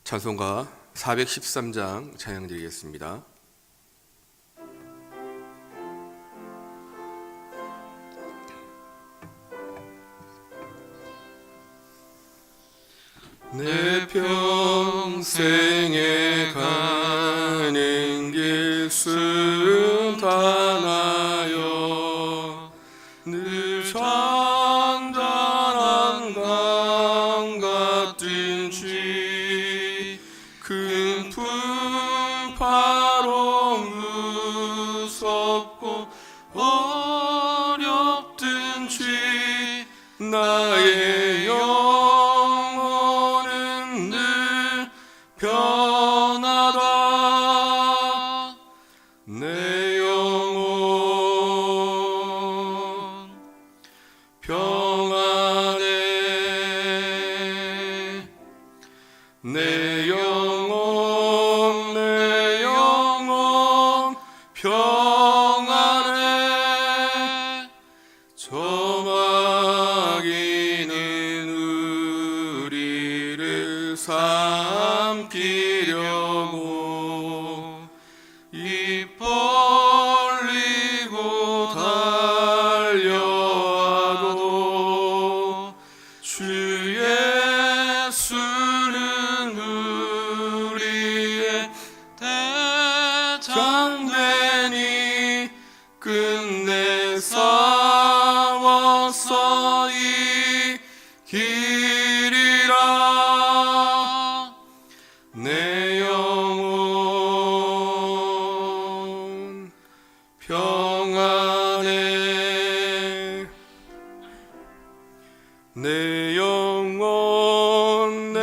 찬송가 413장 찬양드리겠습니다. 내 평생에 가는 길 순탄하여 늘 잔잔한 강 같은 쥐 큰 풍파로 무섭고 어렵든 쥐 나의 영혼은 늘 편하다. 내 영혼 평안해. 내 영혼 평안해. 저마귀는 우리를 삼키려고 입 벌리고 달려와도 주 예수는 우리의 대장되니 끝내 싸워서 이기리라. 내 영혼 평안해. 내 영혼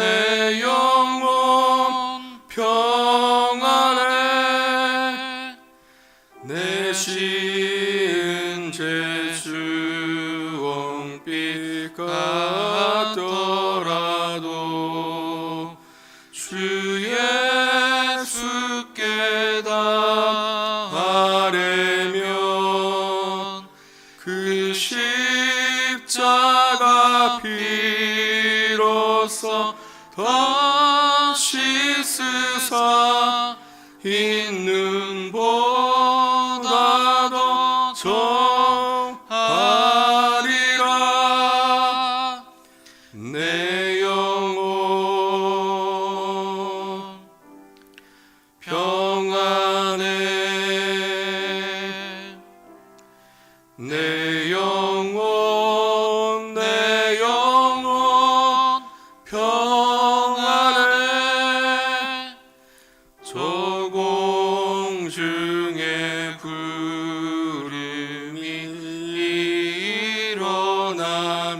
평안해. 내 시은 죄수 원빛 같더라도 주 예수께 다 아뢰면 그 십자가 피로써 다시 쓰사 있는 보다 더 정하리라. 내 영혼 평안해. 내 영혼 평안해. 저공중에 구름이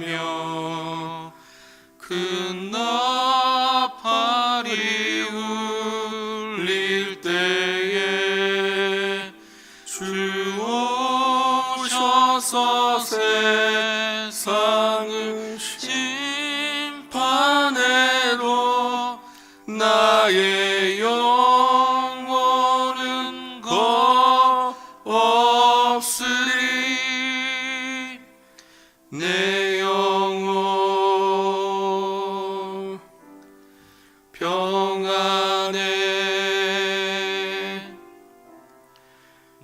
일어나며 큰 나팔이 울릴 때에 주 오셔서 세상을 심판해도 나의 영혼은 겁없으리. 내 영혼 평안해.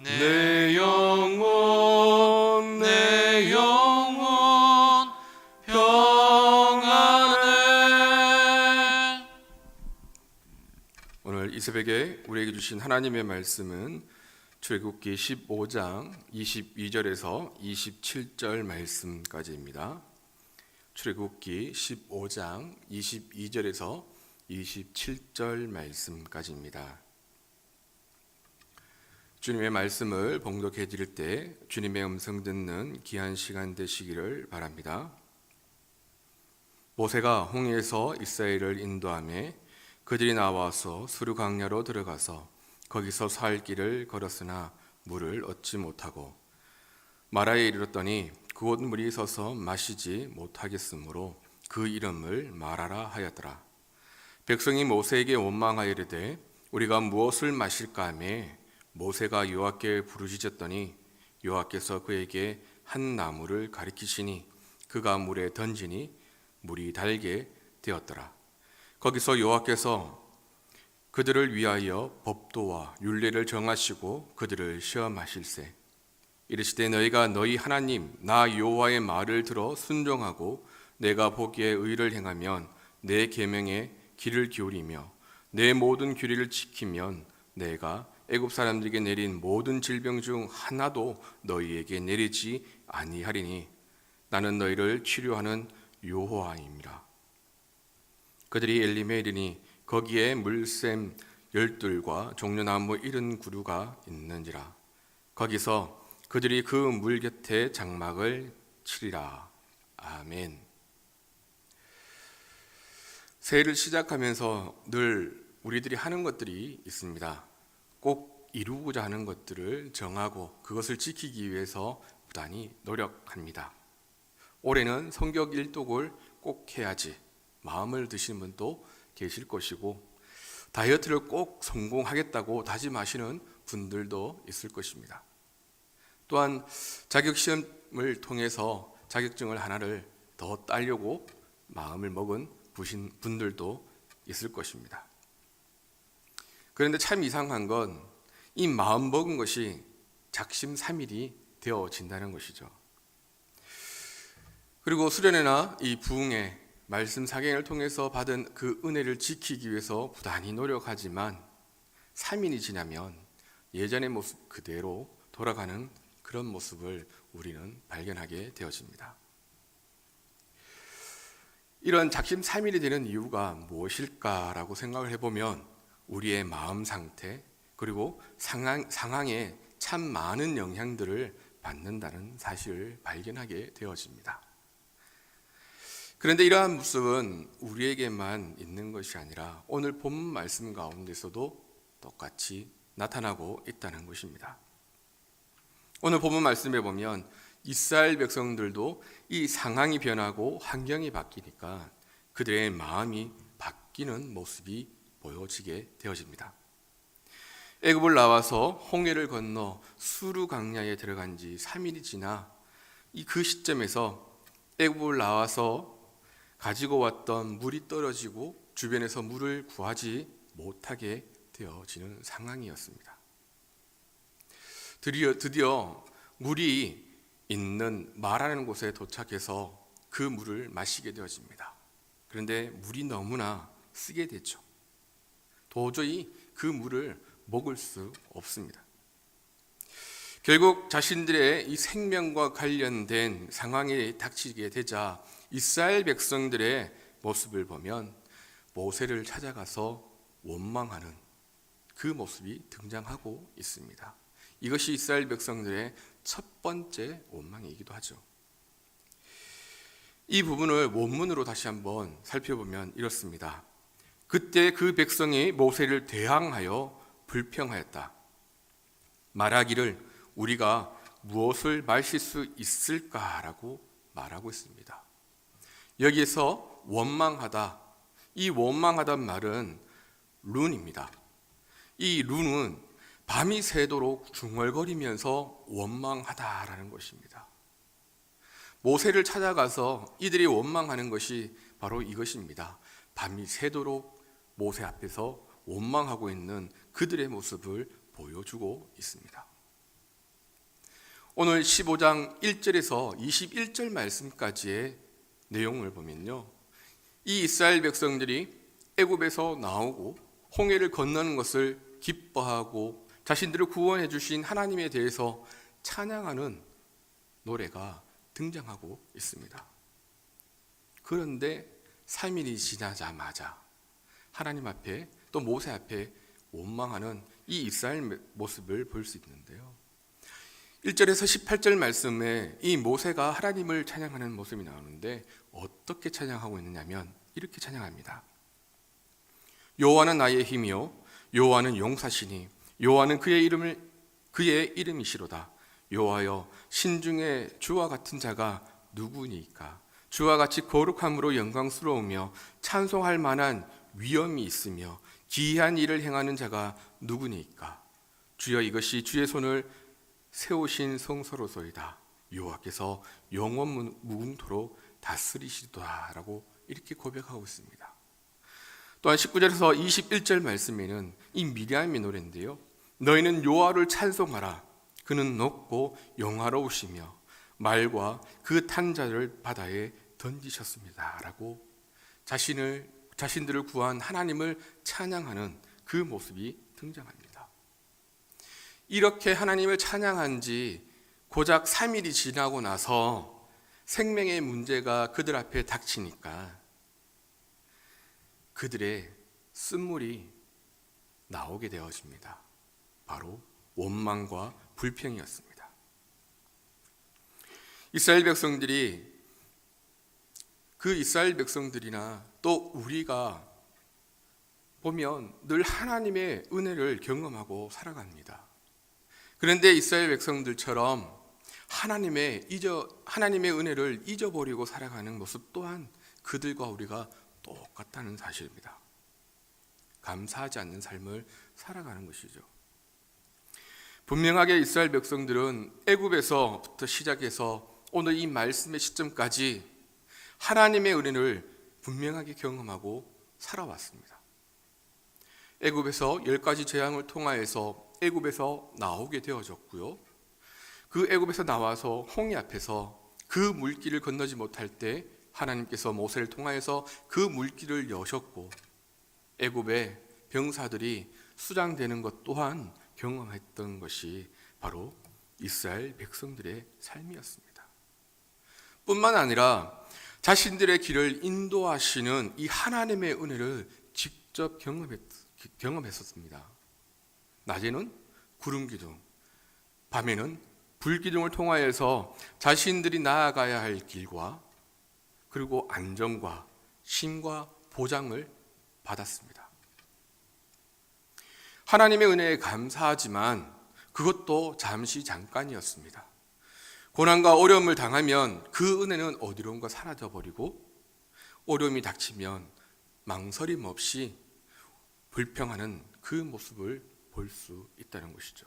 내 영혼 평안해. 오늘 이 새벽에 우리에게 주신 하나님의 말씀은 출애굽기 15장 22절에서 27절 말씀까지입니다. 출애굽기 15장 22절에서 27절 말씀까지입니다. 주님의 말씀을 봉독해 드릴 때 주님의 음성 듣는 귀한 시간 되시기를 바랍니다. 모세가 홍해에서 이스라엘을 인도하며 그들이 나와서 수르 광야로 들어가서 거기서 살 길을 걸었으나 물을 얻지 못하고 마라에 이르렀더니 그곳 물이 서서 마시지 못하겠으므로 그 이름을 마라라 하였더라. 백성이 모세에게 원망하여 이르되 우리가 무엇을 마실까 하며 모세가 여호와께 부르짖었더니 여호와께서 그에게 한 나무를 가리키시니 그가 물에 던지니 물이 달게 되었더라. 거기서 여호와께서 그들을 위하여 법도와 율례를 정하시고 그들을 시험하실세. 이르시되 너희가 너희 하나님 나 여호와의 말을 들어 순종하고 내가 보기에 의를 행하면 내 계명에 귀를 기울이며 내 모든 규례를 지키면 내가 애굽 사람들에게 내린 모든 질병 중 하나도 너희에게 내리지 아니하리니 나는 너희를 치료하는 여호와임이라. 그들이 엘림에 이르니 거기에 물샘 12과 종려나무 70그루가 있는지라. 거기서 그들이 그 물 곁에 장막을 치리라. 아멘. 새해를 시작하면서 늘 우리들이 하는 것들이 있습니다. 꼭 이루고자 하는 것들을 정하고 그것을 지키기 위해서 부단히 노력합니다. 올해는 성경 1독을 꼭 해야지 마음을 드시는 분도 계실 것이고, 다이어트를 꼭 성공하겠다고 다짐하시는 분들도 있을 것입니다. 또한 자격시험을 통해서 자격증을 하나를 더 따려고 마음을 먹은 분들도 있을 것입니다. 그런데 참 이상한 건 이 마음 먹은 것이 작심삼일이 되어진다는 것이죠. 그리고 수련회나 이 부흥회 말씀 사경을 통해서 받은 그 은혜를 지키기 위해서 부단히 노력하지만 3일이 지나면 예전의 모습 그대로 돌아가는 그런 모습을 우리는 발견하게 되어집니다. 이런 작심삼일이 되는 이유가 무엇일까라고 생각을 해보면 우리의 마음 상태 그리고 상황에 참 많은 영향들을 받는다는 사실을 발견하게 되어집니다. 그런데 이러한 모습은 우리에게만 있는 것이 아니라 오늘 본문 말씀 가운데서도 똑같이 나타나고 있다는 것입니다. 오늘 본문 말씀에 보면 이스라엘 백성들도 이 상황이 변하고 환경이 바뀌니까 그들의 마음이 바뀌는 모습이 보여지게 되어집니다. 애굽을 나와서 홍해를 건너 수르 광야에 들어간 지 3일이 지나 그 시점에서 애굽을 나와서 가지고 왔던 물이 떨어지고 주변에서 물을 구하지 못하게 되어지는 상황이었습니다. 드디어 물이 있는 마라는 곳에 도착해서 그 물을 마시게 되어집니다. 그런데 물이 너무나 쓰게 되죠. 도저히 그 물을 먹을 수 없습니다. 결국 자신들의 이 생명과 관련된 상황에 닥치게 되자 이스라엘 백성들의 모습을 보면 모세를 찾아가서 원망하는 그 모습이 등장하고 있습니다. 이것이 이스라엘 백성들의 첫 번째 원망이기도 하죠. 이 부분을 원문으로 다시 한번 살펴보면 이렇습니다. 그때 그 백성이 모세를 대항하여 불평하였다. 말하기를 우리가 무엇을 마실 수 있을까라고 말하고 있습니다. 여기에서 원망하다, 이 원망하다는 말은 룬입니다. 이 룬은 밤이 새도록 중얼거리면서 원망하다라는 것입니다. 모세를 찾아가서 이들이 원망하는 것이 바로 이것입니다. 밤이 새도록 모세 앞에서 원망하고 있는 그들의 모습을 보여주고 있습니다. 오늘 15장 1절에서 21절 말씀까지의 내용을 보면요, 이 이스라엘 백성들이 애굽에서 나오고 홍해를 건너는 것을 기뻐하고 자신들을 구원해 주신 하나님에 대해서 찬양하는 노래가 등장하고 있습니다. 그런데 3일이 지나자마자 하나님 앞에 또 모세 앞에 원망하는 이 이스라엘 모습을 볼 수 있는데요. 1절에서 18절 말씀에 이 모세가 하나님을 찬양하는 모습이 나오는데 어떻게 찬양하고 있느냐면 이렇게 찬양합니다. 여호와는 나의 힘이요 여호와는 용사시니 여호와는 그의 이름이시로다. 여호와여 신중에 주와 같은 자가 누구니까? 주와 같이 거룩함으로 영광스러우며 찬송할 만한 위엄이 있으며 기이한 일을 행하는 자가 누구니까? 주여 이것이 주의 손을 세우신 성소로소이다. 여호와께서 영원 무궁토록 다스리시도다라고 이렇게 고백하고 있습니다. 또한 19절에서 21절 말씀에는 이 미리암의 노래인데요. 너희는 여호와를 찬송하라. 그는 높고 영화로우시며 말과 그 탄 자를 바다에 던지셨습니다. 라고 자신들을 구한 하나님을 찬양하는 그 모습이 등장합니다. 이렇게 하나님을 찬양한 지 고작 3일이 지나고 나서 생명의 문제가 그들 앞에 닥치니까 그들의 쓴물이 나오게 되어집니다. 바로 원망과 불평이었습니다. 이스라엘 백성들이나 또 우리가 보면 늘 하나님의 은혜를 경험하고 살아갑니다. 그런데 이스라엘 백성들처럼 하나님의 은혜를 잊어버리고 살아가는 모습 또한 그들과 우리가 똑같다는 사실입니다. 감사하지 않는 삶을 살아가는 것이죠. 분명하게 이스라엘 백성들은 애굽에서부터 시작해서 오늘 이 말씀의 시점까지 하나님의 은혜를 분명하게 경험하고 살아왔습니다. 애굽에서 10가지 재앙을 통하여서 애굽에서 나오게 되어졌고요. 그 애굽에서 나와서 홍해 앞에서 그 물길을 건너지 못할 때 하나님께서 모세를 통하여서 그 물길을 여셨고 애굽의 병사들이 수장되는 것 또한 경험했던 것이 바로 이스라엘 백성들의 삶이었습니다. 뿐만 아니라 자신들의 길을 인도하시는 이 하나님의 은혜를 직접 경험했었습니다. 낮에는 구름 기둥, 밤에는 불 기둥을 통하여서 자신들이 나아가야 할 길과 그리고 안정과 힘과 보장을 받았습니다. 하나님의 은혜에 감사하지만 그것도 잠깐이었습니다. 고난과 어려움을 당하면 그 은혜는 어디론가 사라져버리고 어려움이 닥치면 망설임 없이 불평하는 그 모습을 볼 수 있다는 것이죠.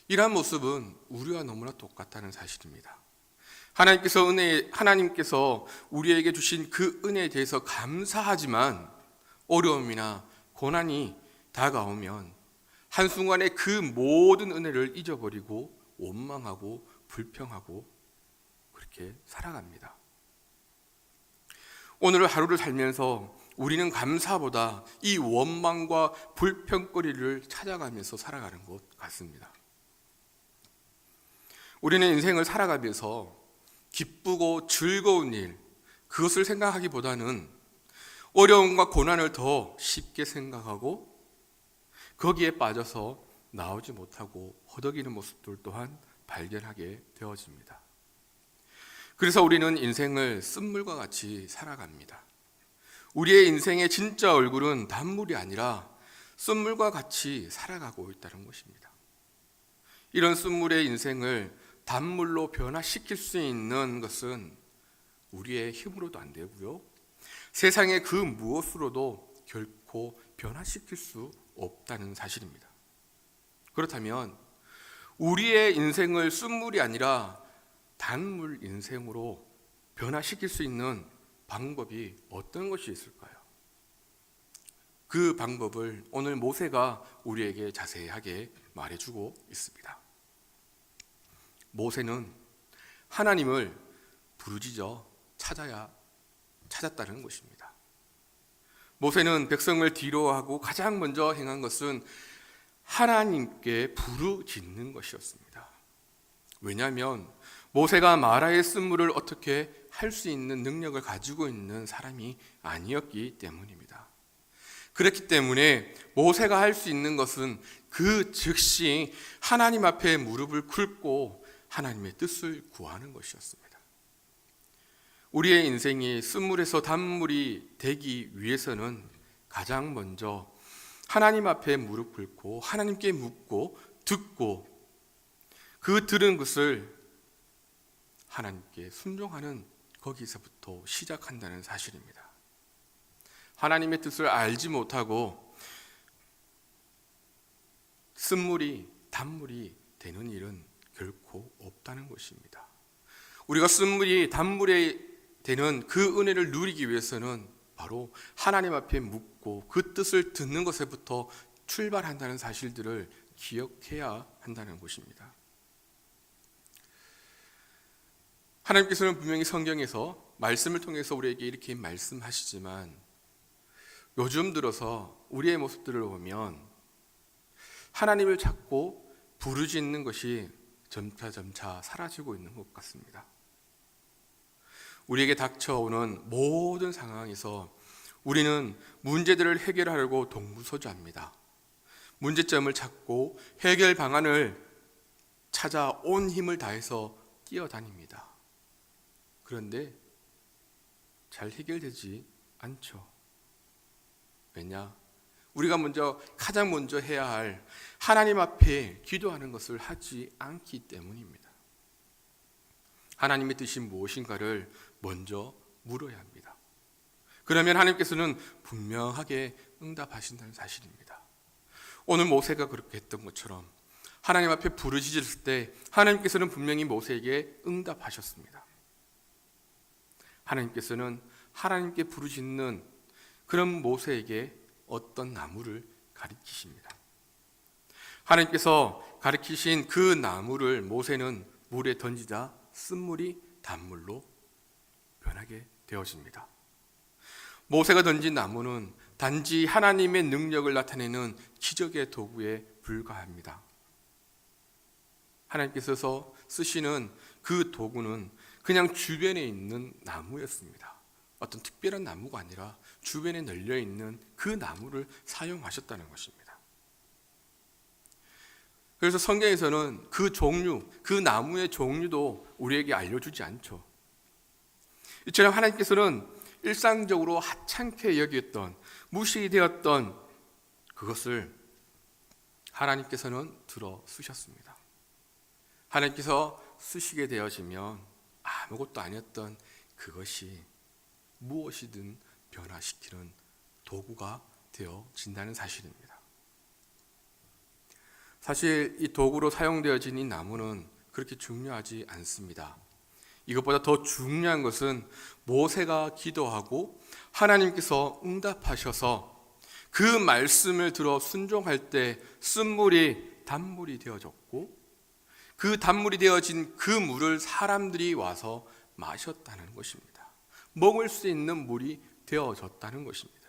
이러한 모습은 우리와 너무나 똑같다는 사실입니다. 하나님께서 우리에게 주신 그 은혜에 대해서 감사하지만 어려움이나 고난이 다가오면 한순간에 그 모든 은혜를 잊어버리고 원망하고 불평하고 그렇게 살아갑니다. 오늘 하루를 살면서 우리는 감사보다 이 원망과 불평거리를 찾아가면서 살아가는 것 같습니다. 우리는 인생을 살아가면서 기쁘고 즐거운 일, 그것을 생각하기보다는 어려움과 고난을 더 쉽게 생각하고 거기에 빠져서 나오지 못하고 허덕이는 모습들 또한 발견하게 되어집니다. 그래서 우리는 인생을 쓴물과 같이 살아갑니다. 우리의 인생의 진짜 얼굴은 단물이 아니라 쓴물과 같이 살아가고 있다는 것입니다. 이런 쓴물의 인생을 단물로 변화시킬 수 있는 것은 우리의 힘으로도 안 되고요. 세상의 그 무엇으로도 결코 변화시킬 수 없다는 사실입니다. 그렇다면 우리의 인생을 쓴물이 아니라 단물 인생으로 변화시킬 수 있는 방법이 어떤 것이 있을까요? 그 방법을 오늘 모세가 우리에게 자세하게 말해주고 있습니다. 모세는 하나님을 부르짖어 찾았다는 것입니다. 모세는 백성을 뒤로하고 가장 먼저 행한 것은 하나님께 부르짖는 것이었습니다. 왜냐하면 모세가 마라의 쓴물을 어떻게 할 수 있는 능력을 가지고 있는 사람이 아니었기 때문입니다. 그렇기 때문에 모세가 할 수 있는 것은 그 즉시 하나님 앞에 무릎을 꿇고 하나님의 뜻을 구하는 것이었습니다. 우리의 인생이 쓴물에서 단물이 되기 위해서는 가장 먼저 하나님 앞에 무릎 꿇고 하나님께 묻고 듣고 그 들은 것을 하나님께 순종하는 거기서부터 시작한다는 사실입니다. 하나님의 뜻을 알지 못하고 쓴물이 단물이 되는 일은 결코 없다는 것입니다. 우리가 쓴물이 단물이 되는 그 은혜를 누리기 위해서는 바로 하나님 앞에 묻고 그 뜻을 듣는 것에부터 출발한다는 사실들을 기억해야 한다는 것입니다. 하나님께서는 분명히 성경에서 말씀을 통해서 우리에게 이렇게 말씀하시지만 요즘 들어서 우리의 모습들을 보면 하나님을 찾고 부르짖는 것이 점차 사라지고 있는 것 같습니다. 우리에게 닥쳐오는 모든 상황에서 우리는 문제들을 해결하려고 동부서주합니다. 문제점을 찾고 해결 방안을 찾아 온 힘을 다해서 뛰어다닙니다. 그런데 잘 해결되지 않죠. 왜냐? 우리가 가장 먼저 해야 할 하나님 앞에 기도하는 것을 하지 않기 때문입니다. 하나님의 뜻이 무엇인가를 먼저 물어야 합니다. 그러면 하나님께서는 분명하게 응답하신다는 사실입니다. 오늘 모세가 그렇게 했던 것처럼 하나님 앞에 부르짖을 때 하나님께서는 분명히 모세에게 응답하셨습니다. 하나님께서는 하나님께 부르짖는 그런 모세에게 어떤 나무를 가리키십니다. 하나님께서 가리키신 그 나무를 모세는 물에 던지자 쓴물이 단물로 변하게 되어집니다. 모세가 던진 나무는 단지 하나님의 능력을 나타내는 기적의 도구에 불과합니다. 하나님께서 쓰시는 그 도구는 그냥 주변에 있는 나무였습니다. 어떤 특별한 나무가 아니라 주변에 널려 있는 그 나무를 사용하셨다는 것입니다. 그래서 성경에서는 그 종류, 그 나무의 종류도 우리에게 알려주지 않죠. 이처럼 하나님께서는 일상적으로 하찮게 여겼던, 무시되었던 그것을 하나님께서는 들어 쓰셨습니다. 하나님께서 쓰시게 되어지면 아무것도 아니었던 그것이 무엇이든 변화시키는 도구가 되어진다는 사실입니다. 사실 이 도구로 사용되어진 이 나무는 그렇게 중요하지 않습니다. 이것보다 더 중요한 것은 모세가 기도하고 하나님께서 응답하셔서 그 말씀을 들어 순종할 때 쓴물이 단물이 되어졌고 그 단물이 되어진 그 물을 사람들이 와서 마셨다는 것입니다. 먹을 수 있는 물이 되어졌다는 것입니다.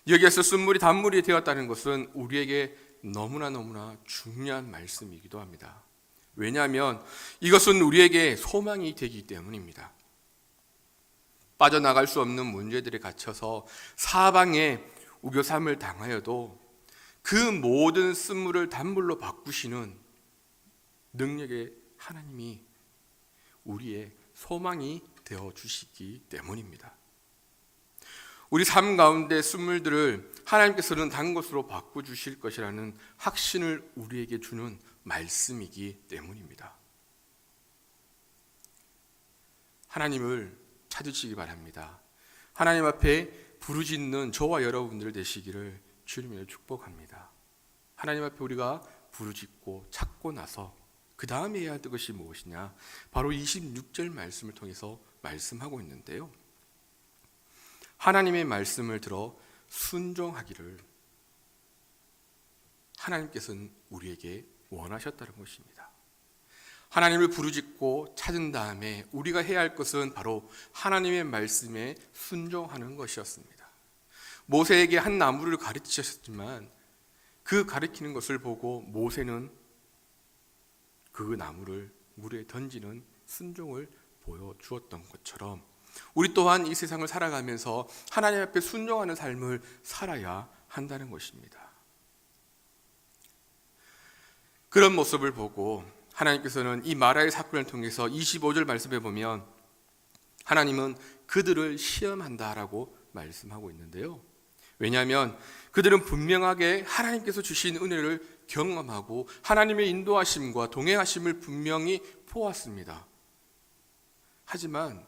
여기에서 쓴물이 단물이 되었다는 것은 우리에게 너무나 중요한 말씀이기도 합니다. 왜냐하면 이것은 우리에게 소망이 되기 때문입니다. 빠져나갈 수 없는 문제들에 갇혀서 사방에 우겨삼을 당하여도 그 모든 쓴물을 단물로 바꾸시는 능력의 하나님이 우리의 소망이 되어 주시기 때문입니다. 우리 삶 가운데 쓴물들을 하나님께서는 단 것으로 바꿔주실 것이라는 확신을 우리에게 주는 말씀이기 때문입니다. 하나님을 찾으시기 바랍니다. 하나님 앞에 부르짖는 저와 여러분들 되시기를 주님으로 축복합니다. 하나님 앞에 우리가 부르짖고 찾고 나서 그 다음에 해야 할 것이 무엇이냐? 바로 26절 말씀을 통해서 말씀하고 있는데요. 하나님의 말씀을 들어 순종하기를 하나님께서는 우리에게 원하셨다는 것입니다. 하나님을 부르짖고 찾은 다음에 우리가 해야 할 것은 바로 하나님의 말씀에 순종하는 것이었습니다. 모세에게 한 나무를 가르치셨지만 그 가르치는 것을 보고 모세는 그 나무를 물에 던지는 순종을 보여주었던 것처럼 우리 또한 이 세상을 살아가면서 하나님 앞에 순종하는 삶을 살아야 한다는 것입니다. 그런 모습을 보고 하나님께서는 이 마라의 사건을 통해서 25절 말씀에 보면 하나님은 그들을 시험한다라고 말씀하고 있는데요. 왜냐하면 그들은 분명하게 하나님께서 주신 은혜를 경험하고 하나님의 인도하심과 동행하심을 분명히 보았습니다. 하지만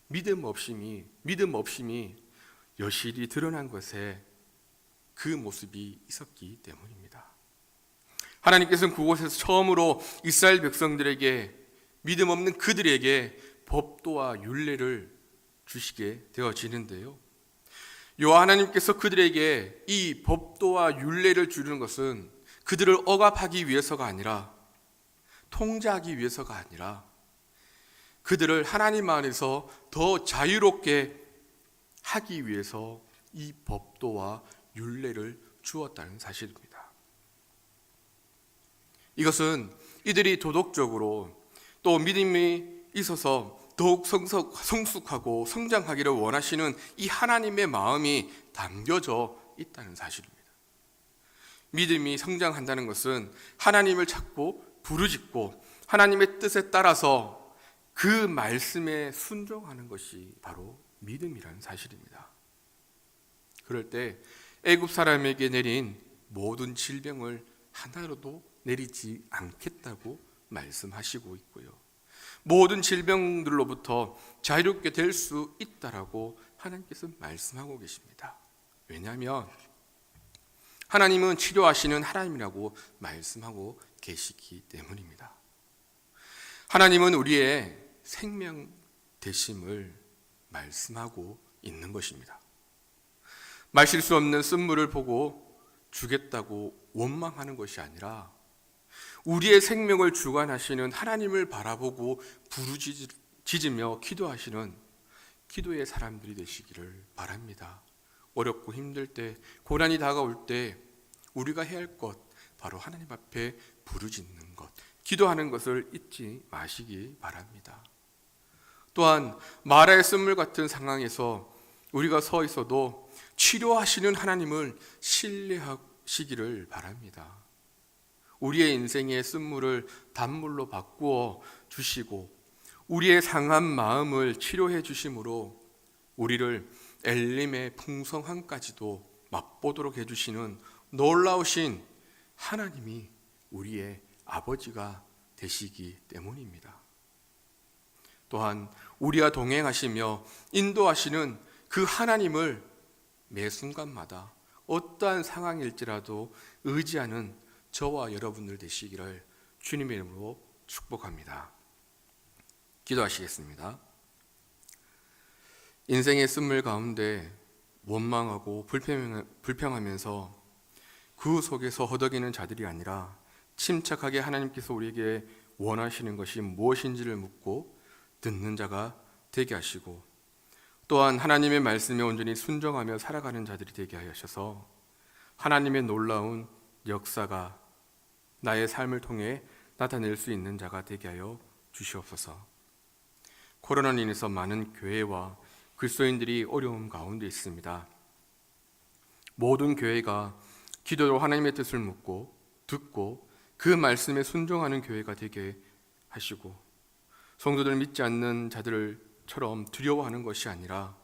믿음 없음이 여실히 드러난 것에 그 모습이 있었기 때문입니다. 하나님께서는 그곳에서 처음으로 이스라엘 백성들에게 믿음 없는 그들에게 법도와 율례를 주시게 되어지는데요. 여호와 하나님께서 그들에게 이 법도와 율례를 주는 것은 그들을 억압하기 위해서가 아니라, 통제하기 위해서가 아니라, 그들을 하나님 안에서 더 자유롭게 하기 위해서 이 법도와 율례를 주었다는 사실입니다. 이것은 이들이 도덕적으로 또 믿음이 있어서 더욱 성숙하고 성장하기를 원하시는 이 하나님의 마음이 담겨져 있다는 사실입니다. 믿음이 성장한다는 것은 하나님을 찾고 부르짖고 하나님의 뜻에 따라서 그 말씀에 순종하는 것이 바로 믿음이라는 사실입니다. 그럴 때 애굽 사람에게 내린 모든 질병을 하나로도 내리지 않겠다고 말씀하시고 있고요. 모든 질병들로부터 자유롭게 될 수 있다라고 하나님께서 말씀하고 계십니다. 왜냐하면 하나님은 치료하시는 하나님이라고 말씀하고 계시기 때문입니다. 하나님은 우리의 생명 되심을 말씀하고 있는 것입니다. 마실 수 없는 쓴물을 보고 주겠다고 원망하는 것이 아니라 우리의 생명을 주관하시는 하나님을 바라보고 부르짖으며 기도하시는 기도의 사람들이 되시기를 바랍니다. 어렵고 힘들 때, 고난이 다가올 때 우리가 해야 할 것, 바로 하나님 앞에 부르짖는 것, 기도하는 것을 잊지 마시기 바랍니다. 또한 마라의 쓴물 같은 상황에서 우리가 서 있어도 치료하시는 하나님을 신뢰하시기를 바랍니다. 우리의 인생의 쓴물을 단물로 바꾸어 주시고 우리의 상한 마음을 치료해 주심으로 우리를 엘림의 풍성함까지도 맛보도록 해주시는 놀라우신 하나님이 우리의 아버지가 되시기 때문입니다. 또한 우리와 동행하시며 인도하시는 그 하나님을 매 순간마다 어떠한 상황일지라도 의지하는 저와 여러분들 되시기를 주님의 이름으로 축복합니다. 기도하시겠습니다. 인생의 쓴물 가운데 원망하고 불평하면서 그 속에서 허덕이는 자들이 아니라 침착하게 하나님께서 우리에게 원하시는 것이 무엇인지를 묻고 듣는 자가 되게 하시고, 또한 하나님의 말씀에 온전히 순종하며 살아가는 자들이 되게 하셔서 하나님의 놀라운 역사가 나의 삶을 통해 나타낼 수 있는 자가 되게 하여 주시옵소서. 코로나로 인해서 많은 교회와 그리스도인들이 어려움 가운데 있습니다. 모든 교회가 기도로 하나님의 뜻을 묻고 듣고 그 말씀에 순종하는 교회가 되게 하시고, 성도들 믿지 않는 자들처럼 두려워하는 것이 아니라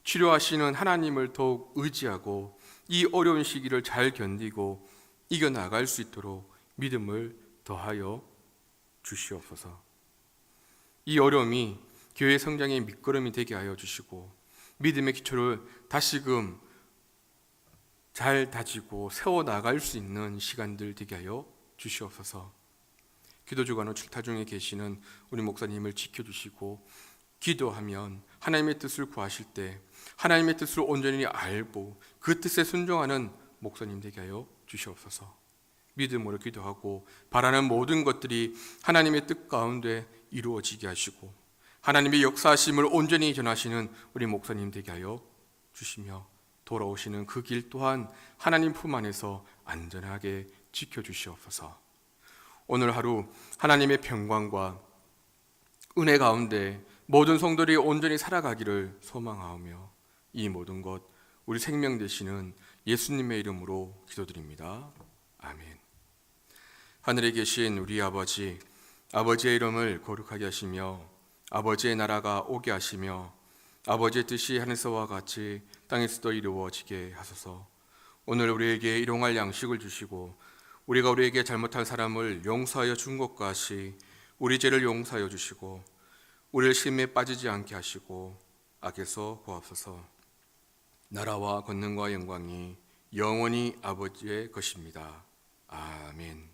치료하시는 하나님을 더욱 의지하고 이 어려운 시기를 잘 견디고 이겨나갈 수 있도록 믿음을 더하여 주시옵소서. 이 어려움이 교회 성장의 밑거름이 되게 하여 주시고 믿음의 기초를 다시금 잘 다지고 세워나갈 수 있는 시간들 되게 하여 주시옵소서. 기도주간호 출타 중에 계시는 우리 목사님을 지켜주시고, 기도하면 하나님의 뜻을 구하실 때 하나님의 뜻을 온전히 알고 그 뜻에 순종하는 목사님 되게 하여 주시옵소서. 믿음으로 기도하고 바라는 모든 것들이 하나님의 뜻 가운데 이루어지게 하시고 하나님의 역사하심을 온전히 전하시는 우리 목사님 되게 하여 주시며, 돌아오시는 그 길 또한 하나님 품 안에서 안전하게 지켜주시옵소서. 오늘 하루 하나님의 평강과 은혜 가운데 모든 성도들이 온전히 살아가기를 소망하오며 이 모든 것 우리 생명 되시는 예수님의 이름으로 기도드립니다. 아멘. 하늘에 계신 우리 아버지, 아버지의 이름을 거룩하게 하시며 아버지의 나라가 오게 하시며 아버지의 뜻이 하늘에서와 같이 땅에서도 이루어지게 하소서. 오늘 우리에게 일용할 양식을 주시고 우리가 우리에게 잘못한 사람을 용서하여 준 것과 같이 우리 죄를 용서하여 주시고 우리를 시험에 빠지지 않게 하시고 악에서 구하옵소서. 나라와 권능과 영광이 영원히 아버지의 것입니다. 아멘.